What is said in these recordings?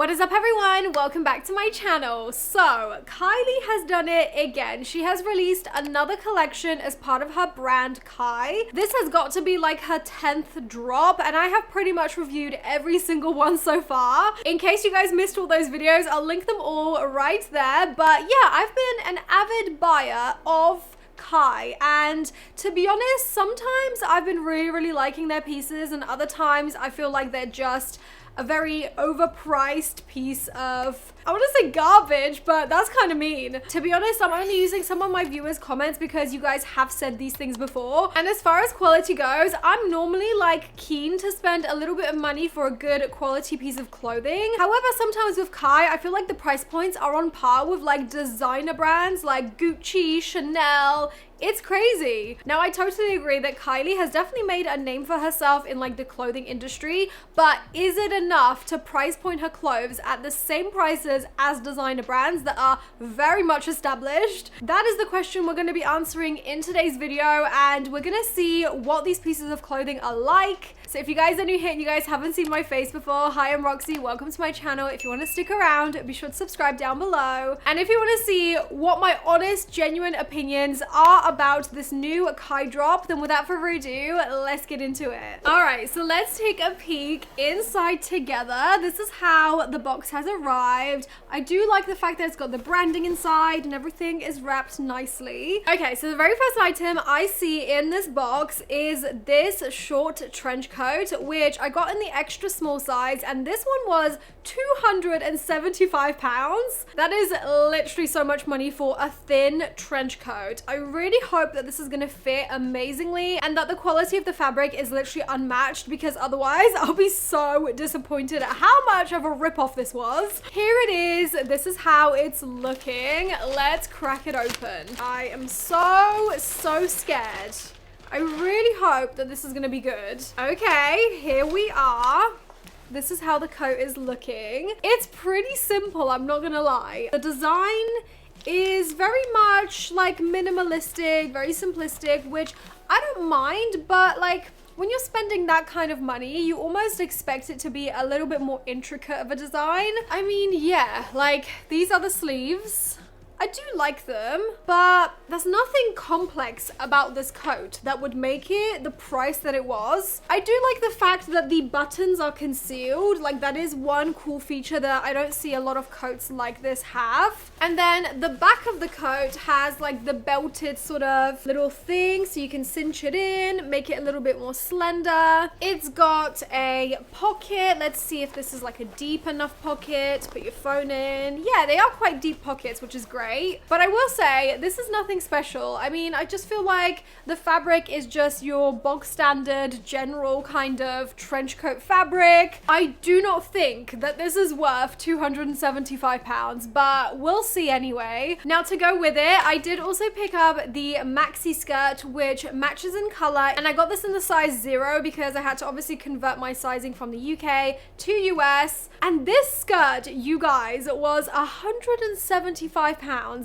What is up everyone? Welcome back to my channel. So Kylie has done it again. She has released another collection as part of her brand Kai. This has got to be like her 10th drop and I have pretty much reviewed every single one so far. In case you guys missed all those videos, I'll link them all right there. But yeah, I've been an avid buyer of Kai, and to be honest, sometimes I've been really liking their pieces and other times I feel like they're just a very overpriced piece of, I want to say garbage, but that's kind of mean. To be honest, I'm only using some of my viewers' comments because you guys have said these things before. And as far as quality goes, I'm normally like keen to spend a little bit of money for a good quality piece of clothing. However, sometimes with Kai, I feel like the price points are on par with like designer brands like Gucci, Chanel. It's crazy. Now, I totally agree that Kylie has definitely made a name for herself in like the clothing industry, but is it enough to price point her clothes at the same prices as designer brands that are very much established? That is the question we're going to be answering in today's video, and we're going to see what these pieces of clothing are like. So if you guys are new here and you guys haven't seen my face before, hi, I'm Roxy. Welcome to my channel. If you want to stick around, be sure to subscribe down below. And if you want to see what my honest, genuine opinions are about this new Kai drop, then without further ado, let's get into it. All right, so let's take a peek inside together. This is how the box has arrived. I do like the fact that it's got the branding inside and everything is wrapped nicely. Okay, so the very first item I see in this box is this short trench coat, which I got in the extra small size, and this one was £275. That is literally so much money for a thin trench coat. I really hope that this is gonna fit amazingly and that the quality of the fabric is literally unmatched, because otherwise I'll be so disappointed at how much of a rip-off this was. Here it is. This is how it's looking. Let's crack it open. I am so scared. I really hope that this is gonna be good. Okay, here we are. This is how the coat is looking. It's pretty simple, I'm not gonna lie. The design is very much like minimalistic, very simplistic, which I don't mind, but like when you're spending that kind of money, you almost expect it to be a little bit more intricate of a design. I mean, yeah, like these are the sleeves. I do like them, but there's nothing complex about this coat that would make it the price that it was. I do like the fact that the buttons are concealed. Like that is one cool feature that I don't see a lot of coats like this have. And then the back of the coat has like the belted sort of little thing so you can cinch it in, make it a little bit more slender. It's got a pocket. Let's see if this is like a deep enough pocket to put your phone in. Yeah, they are quite deep pockets, which is great. But I will say, this is nothing special. I mean, I just feel like the fabric is just your bog standard, general kind of trench coat fabric. I do not think that this is worth £275, but we'll see anyway. Now to go with it, I did also pick up the Maxi skirt, which matches in color, and I got this in the size 0 because I had to obviously convert my sizing from the UK to US. And this skirt, you guys, was £175.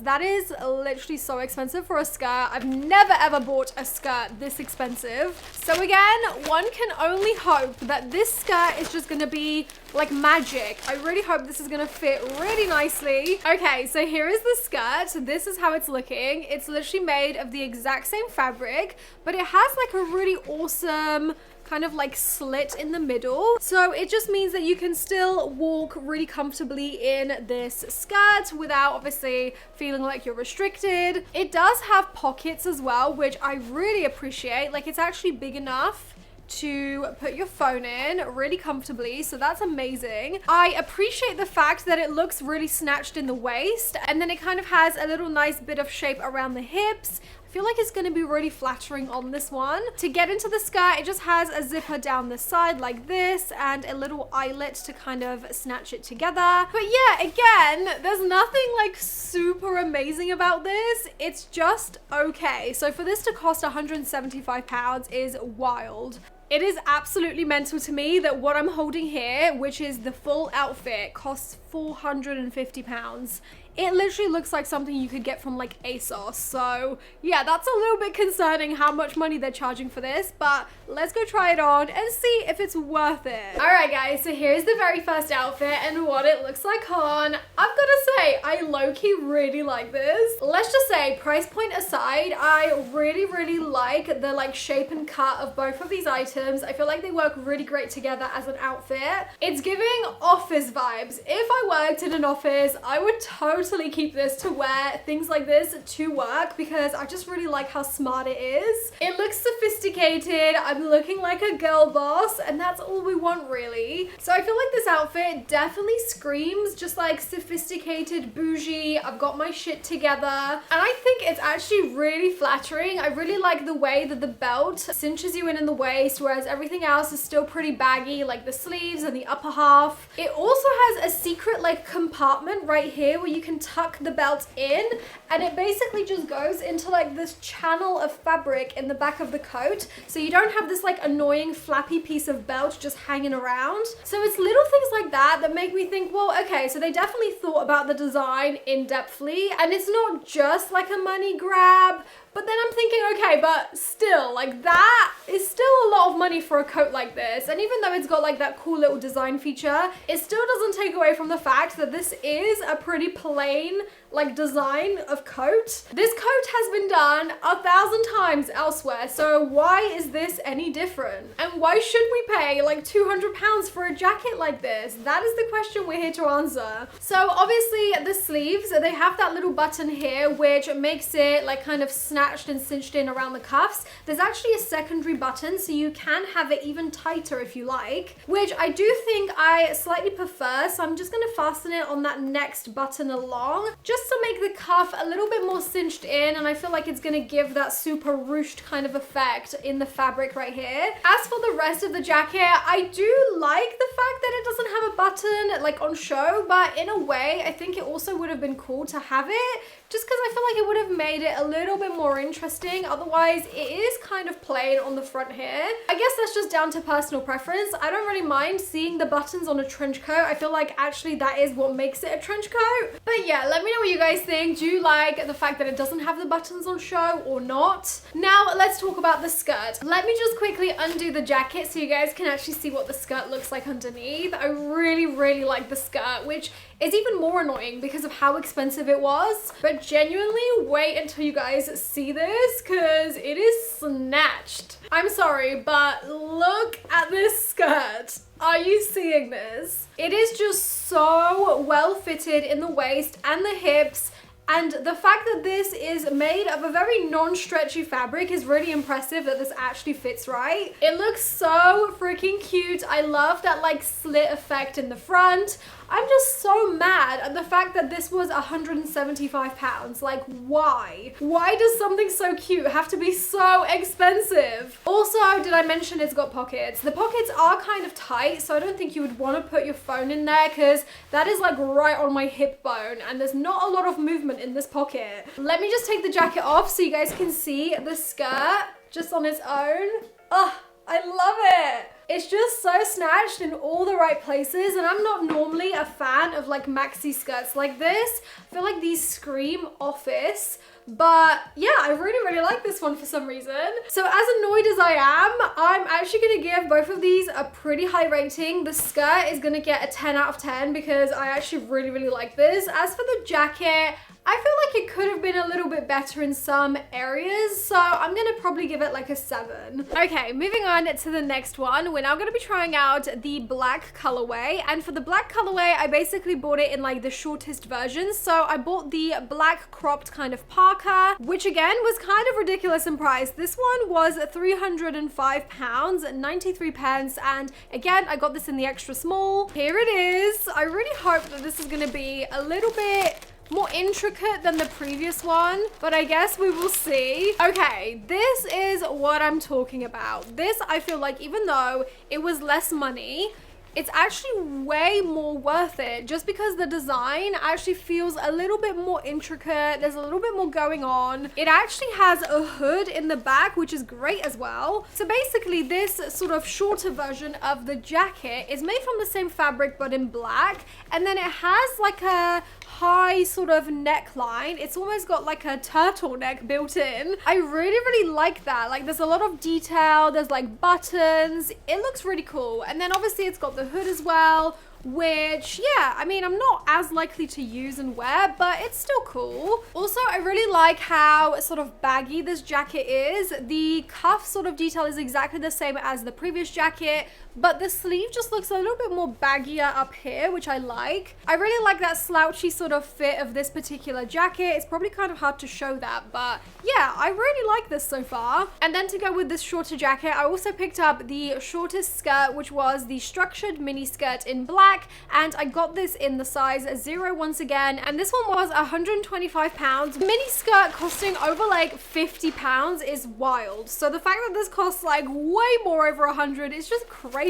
That is literally so expensive for a skirt. I've never ever bought a skirt this expensive. So again, one can only hope that this skirt is just gonna be like magic. I really hope this is gonna fit really nicely. Okay, so here is the skirt. This is how it's looking. It's literally made of the exact same fabric, but it has like a really awesome kind of like slit in the middle, so it just means that you can still walk really comfortably in this skirt without obviously feeling like you're restricted. It does have pockets as well, which I really appreciate. Like it's actually big enough to put your phone in really comfortably, so that's amazing. I appreciate the fact that it looks really snatched in the waist, and then it kind of has a little nice bit of shape around the hips. I feel like it's going to be really flattering on this one. To get into the skirt, it just has a zipper down the side like this and a little eyelet to kind of snatch it together. But yeah, again, there's nothing like super amazing about this. It's just okay. So for this to cost £175 is wild. It is absolutely mental to me that what I'm holding here, which is the full outfit, costs £450. It literally looks like something you could get from like ASOS. So yeah, that's a little bit concerning how much money they're charging for this, but let's go try it on and see if it's worth it. All right guys, so here's the very first outfit and what it looks like on. I've gotta say, I low-key really like this. Let's just say, price point aside, I really like the like shape and cut of both of these items. I feel like they work really great together as an outfit. It's giving office vibes. If I worked in an office, I would totally keep this to wear things like this to work because I just really like how smart it is. It looks sophisticated. I'm looking like a girl boss and that's all we want really. So I feel like this outfit definitely screams just like sophisticated, bougie. I've got my shit together and I think it's actually really flattering. I really like the way that the belt cinches you in the waist, whereas everything else is still pretty baggy, like the sleeves and the upper half. It also has a secret like compartment right here where you can tuck the belt in and it basically just goes into like this channel of fabric in the back of the coat, so you don't have this like annoying flappy piece of belt just hanging around. So it's little things like that that make me think, well, okay, so they definitely thought about the design in-depthly and it's not just like a money grab. But then I'm thinking, okay, but still, like that is still a lot of money for a coat like this. And even though it's got like that cool little design feature, it still doesn't take away from the fact that this is a pretty plain like design of coat. This coat has been done 1,000 times elsewhere, so why is this any different? And why should we pay like £200 for a jacket like this? That is the question we're here to answer. So obviously the sleeves, they have that little button here which makes it like kind of snatched and cinched in around the cuffs. There's actually a secondary button so you can have it even tighter if you like, which I do think I slightly prefer, so I'm just gonna fasten it on that next button along, just to make the cuff a little bit more cinched in, and I feel like it's gonna give that super ruched kind of effect in the fabric right here. As for the rest of the jacket, I do like the fact that it doesn't have a button like on show, but in a way I think it also would have been cool to have it, just because I feel like it would have made it a little bit more interesting. Otherwise it is kind of plain on the front here. I guess that's just down to personal preference. I don't really mind seeing the buttons on a trench coat. I feel like actually that is what makes it a trench coat. But yeah, let me know what you guys think. Do you like the fact that it doesn't have the buttons on show or not? Now let's talk about the skirt. Let me just quickly undo the jacket so you guys can actually see what the skirt looks like underneath. I really like the skirt, which is even more annoying because of how expensive it was. But genuinely, wait until you guys see this because it is snatched. I'm sorry, but look at this skirt. Are you seeing this? It is just so well fitted in the waist and the hips. And the fact that this is made of a very non-stretchy fabric is really impressive that this actually fits right. It looks so freaking cute. I love that like slit effect in the front. I'm just so mad at the fact that this was £175. Like, why? Why does something so cute have to be so expensive? Also, did I mention it's got pockets? The pockets are kind of tight, so I don't think you would want to put your phone in there because that is like right on my hip bone and there's not a lot of movement in this pocket. Let me just take the jacket off so you guys can see the skirt just on its own. Oh, I love it. It's just so snatched in all the right places, and I'm not normally a fan of like maxi skirts like this. I feel like these scream office, but yeah, I really like this one for some reason. So as annoyed as I am, I'm actually gonna give both of these a pretty high rating. The skirt is gonna get a 10 out of 10 because I actually really like this. As for the jacket, I feel like it could have been a little bit better in some areas, so I'm gonna probably give it like a 7. Okay, moving on to the next one. We're now gonna be trying out the black colorway, and for the black colorway, I basically bought it in like the shortest version. So I bought the black cropped kind of parka, which again was kind of ridiculous in price. This one was £305, 93 pence, and again, I got this in the extra small. Here it is. I really hope that this is gonna be a little bit more intricate than the previous one, but I guess we will see. Okay, this is what I'm talking about. This, I feel like, even though it was less money, it's actually way more worth it just because the design actually feels a little bit more intricate. There's a little bit more going on. It actually has a hood in the back, which is great as well. So basically this sort of shorter version of the jacket is made from the same fabric but in black, and then it has like a high sort of neckline. It's almost got like a turtleneck built in. I really like that. Like there's a lot of detail, there's like buttons. It looks really cool. And then obviously it's got the hood as well, which, yeah, I mean, I'm not as likely to use and wear, but it's still cool. Also, I really like how sort of baggy this jacket is. The cuff sort of detail is exactly the same as the previous jacket, but the sleeve just looks a little bit more baggier up here, which I like. I really like that slouchy sort of fit of this particular jacket. It's probably kind of hard to show that, but yeah, I really like this so far. And then to go with this shorter jacket, I also picked up the shortest skirt, which was the structured mini skirt in black, and I got this in the size 0 once again, and this one was £125. Mini skirt costing over like £50 is wild. So the fact that this costs like way more, over 100, is just crazy.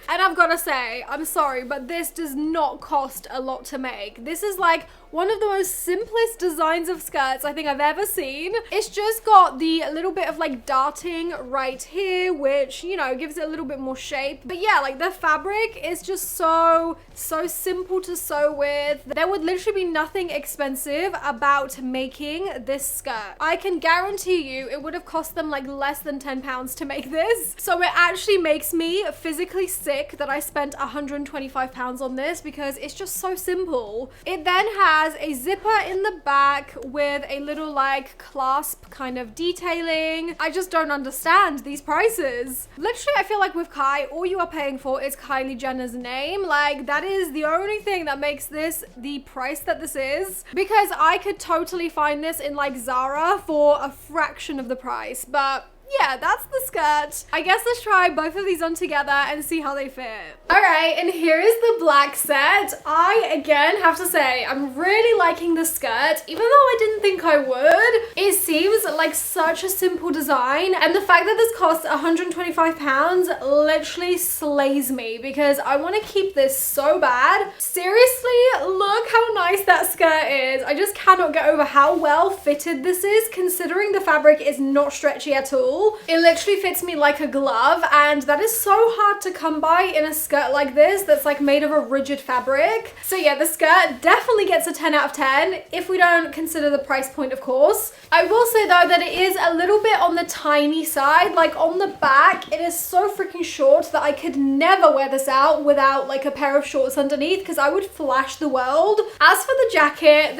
And I've got to say, I'm sorry, but this does not cost a lot to make. This is like one of the most simplest designs of skirts I think I've ever seen. It's just got the little bit of like darting right here, which, you know, gives it a little bit more shape. But yeah, like the fabric is just so simple to sew with. There would literally be nothing expensive about making this skirt. I can guarantee you it would have cost them like less than £10 to make this. So it actually makes me physically sick that I spent £125 on this because it's just so simple. It then has a zipper in the back with a little like clasp kind of detailing. I just don't understand these prices. Literally, I feel like with Kai, all you are paying for is Kylie Jenner's name. Like that is the only thing that makes this the price that this is, because I could totally find this in like Zara for a fraction of the price. But yeah, that's the skirt. I guess let's try both of these on together and see how they fit. All right, and here is the black set. I, again, have to say, I'm really liking the skirt, even though I didn't think I would. It seems like such a simple design, and the fact that this costs £125 literally slays me because I want to keep this so bad. Seriously, look how nice that skirt is. I just cannot get over how well fitted this is, considering the fabric is not stretchy at all. It literally fits me like a glove, and that is so hard to come by in a skirt like this that's like made of a rigid fabric. So yeah, the skirt definitely gets a 10 out of 10 if we don't consider the price point, of course. I will say though that it is a little bit on the tiny side. Like on the back, it is so freaking short that I could never wear this out without like a pair of shorts underneath because I would flash the world. As for the jacket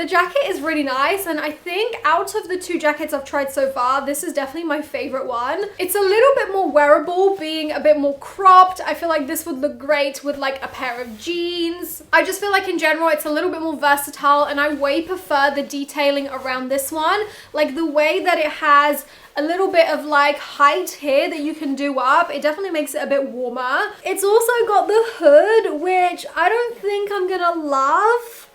is really nice, and I think out of the two jackets I've tried so far, this is definitely my favorite one. It's a little bit more wearable, being a bit more cropped. I feel like this would look great with like a pair of jeans. I just feel like in general it's a little bit more versatile, and I way prefer the detailing around this one. Like the way that it has a little bit of like height here that you can do up, it definitely makes it a bit warmer. It's also got the hood, which I don't think I'm gonna love.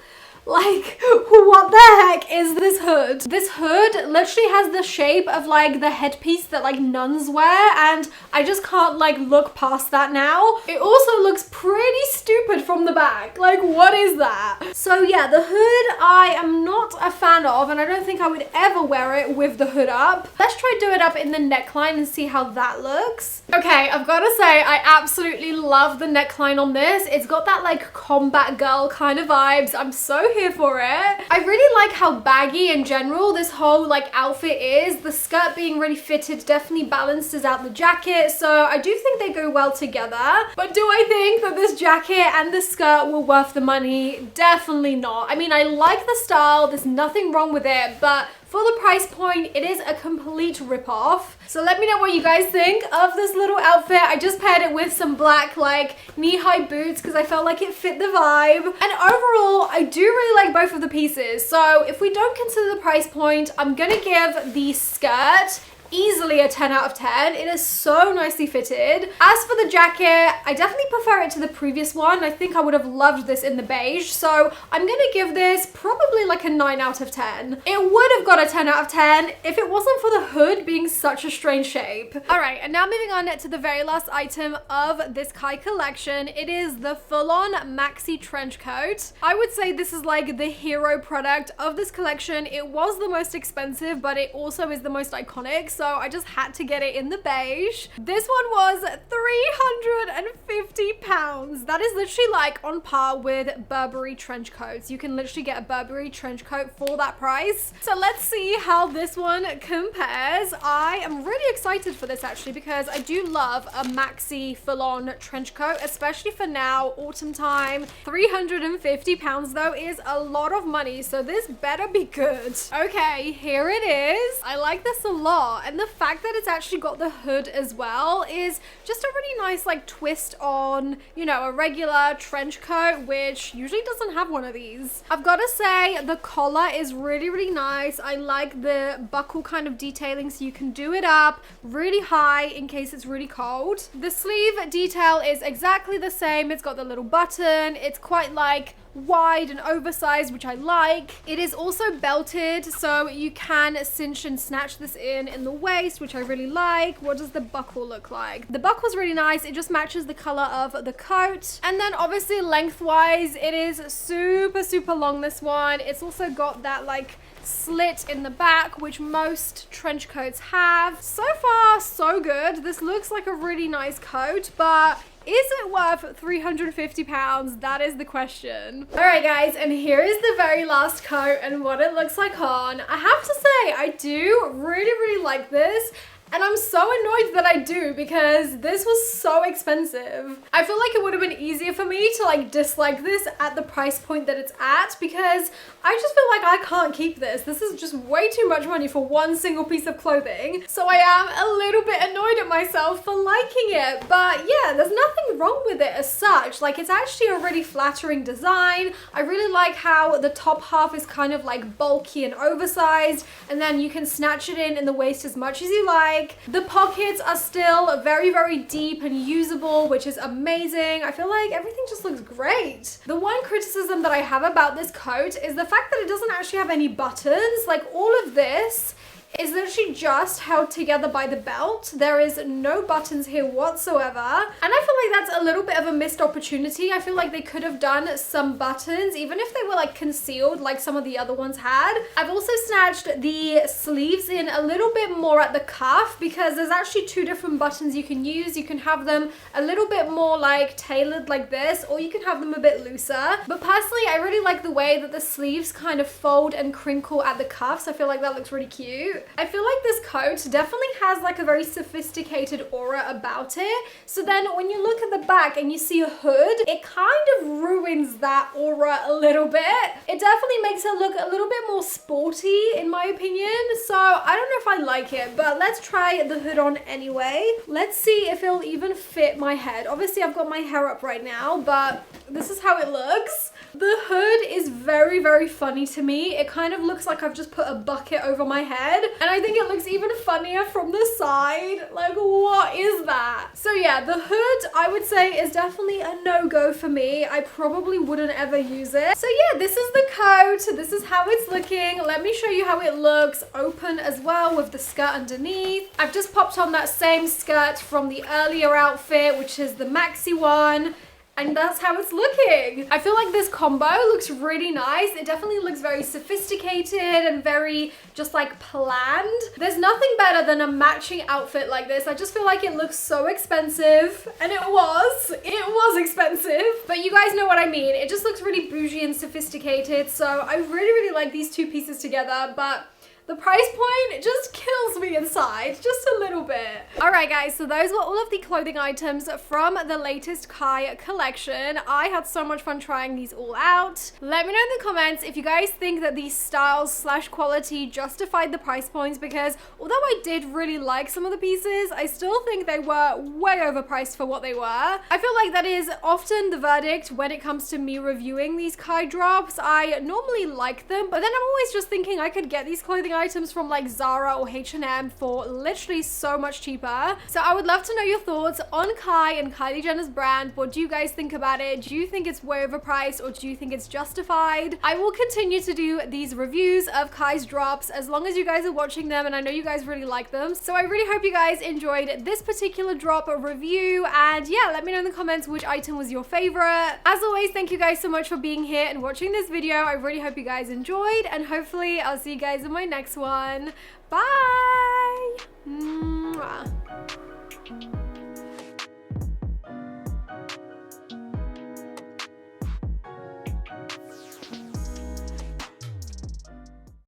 Like, what the heck is this hood? This hood literally has the shape of like the headpiece that like nuns wear, and I just can't like look past that now. It also looks pretty stupid from the back. Like, what is that? So yeah, the hood I am not a fan of, and I don't think I would ever wear it with the hood up. Let's try do it up in the neckline and see how that looks. Okay, I've got to say I absolutely love the neckline on this. It's got that like combat girl kind of vibes. I'm so here for it. I really like how baggy in general this whole like outfit is. The skirt being really fitted definitely balances out the jacket, so I do think they go well together. But do I think that this jacket and the skirt were worth the money? Definitely not. I mean, I like the style, there's nothing wrong with it, but for the price point, it is a complete rip-off. So let me know what you guys think of this little outfit. I just paired it with some black like knee-high boots because I felt like it fit the vibe. And overall, I do really like both of the pieces. So if we don't consider the price point, I'm gonna give the skirt easily a 10 out of 10. It is so nicely fitted. As for the jacket, I definitely prefer it to the previous one. I think I would have loved this in the beige, so I'm gonna give this probably like a 9 out of 10. It would have got a 10 out of 10 if it wasn't for the hood being such a strange shape. All right, and now moving on to the very last item of this Kai collection. It is the full-on maxi trench coat. I would say this is like the hero product of this collection. It was the most expensive, but it also is the most iconic, so I just had to get it in the beige. This one was £350. That is literally like on par with Burberry trench coats. You can literally get a Burberry trench coat for that price. So let's see how this one compares. I am really excited for this actually because I do love a maxi full-on trench coat, especially for now, autumn time. £350 though is a lot of money, so this better be good. Okay, here it is. I like this a lot, and the fact that it's actually got the hood as well is just a really nice like twist on, you know, a regular trench coat, which usually doesn't have one of these. I've got to say the collar is really, really nice. I like the buckle kind of detailing, so you can do it up really high in case it's really cold. The sleeve detail is exactly the same. It's got the little button. It's quite like wide and oversized, which I like. It is also belted, so you can cinch and snatch this in the waist, which I really like. What does the buckle look like? The buckle's really nice. It just matches the color of the coat. And then obviously lengthwise, it is super, super long, this one. It's also got that like slit in the back, which most trench coats have. So far, so good. This looks like a really nice coat, but is it worth £350? That is the question. All right, guys, and here is the very last coat and what it looks like on. I have to say, I do really, really like this. And I'm so annoyed that I do because this was so expensive. I feel like it would have been easier for me to like dislike this at the price point that it's at, because I just feel like I can't keep this. This is just way too much money for one single piece of clothing. So I am a little bit annoyed at myself for liking it. But yeah, there's nothing wrong with it as such. Like, it's actually a really flattering design. I really like how the top half is kind of like bulky and oversized, and then you can snatch it in the waist as much as you like. The pockets are still very, very deep and usable, which is amazing. I feel like everything just looks great. The one criticism that I have about this coat is the fact that it doesn't actually have any buttons. Like, all of this is literally just held together by the belt. There is no buttons here whatsoever. And I feel like that's a little bit of a missed opportunity. I feel like they could have done some buttons, even if they were like concealed like some of the other ones had. I've also snatched the sleeves in a little bit more at the cuff because there's actually two different buttons you can use. You can have them a little bit more like tailored like this, or you can have them a bit looser. But personally, I really like the way that the sleeves kind of fold and crinkle at the cuffs. I feel like that looks really cute. I feel like this coat definitely has like a very sophisticated aura about it. So then when you look at the back and you see a hood, it kind of ruins that aura a little bit. It definitely makes it look a little bit more sporty in my opinion. So I don't know if I like it, but let's try the hood on anyway. Let's see if it'll even fit my head. Obviously I've got my hair up right now, but this is how it looks. The hood is very, very funny to me. It kind of looks like I've just put a bucket over my head. And I think it looks even funnier from the side. Like, what is that? So yeah, the hood, I would say, is definitely a no-go for me. I probably wouldn't ever use it. So yeah, this is the coat. This is how it's looking. Let me show you how it looks open as well with the skirt underneath. I've just popped on that same skirt from the earlier outfit, which is the maxi one. And that's how it's looking. I feel like this combo looks really nice. It definitely looks very sophisticated and very just like planned. There's nothing better than a matching outfit like this. I just feel like it looks so expensive, and it was expensive, but you guys know what I mean. It just looks really bougie and sophisticated. So I really, really like these two pieces together, but the price point just kills me inside, just a little bit. All right, guys, so those were all of the clothing items from the latest Kai collection. I had so much fun trying these all out. Let me know in the comments if you guys think that these styles / quality justified the price points, because although I did really like some of the pieces, I still think they were way overpriced for what they were. I feel like that is often the verdict when it comes to me reviewing these Kai drops. I normally like them, but then I'm always just thinking I could get these clothing items from like Zara or H&M for literally so much cheaper. So I would love to know your thoughts on Kai and Kylie Jenner's brand. What do you guys think about it? Do you think it's way overpriced or do you think it's justified? I will continue to do these reviews of Kai's drops as long as you guys are watching them, and I know you guys really like them. So I really hope you guys enjoyed this particular drop review, and yeah, let me know in the comments which item was your favorite. As always, thank you guys so much for being here and watching this video. I really hope you guys enjoyed, and hopefully I'll see you guys in my next one. Bye!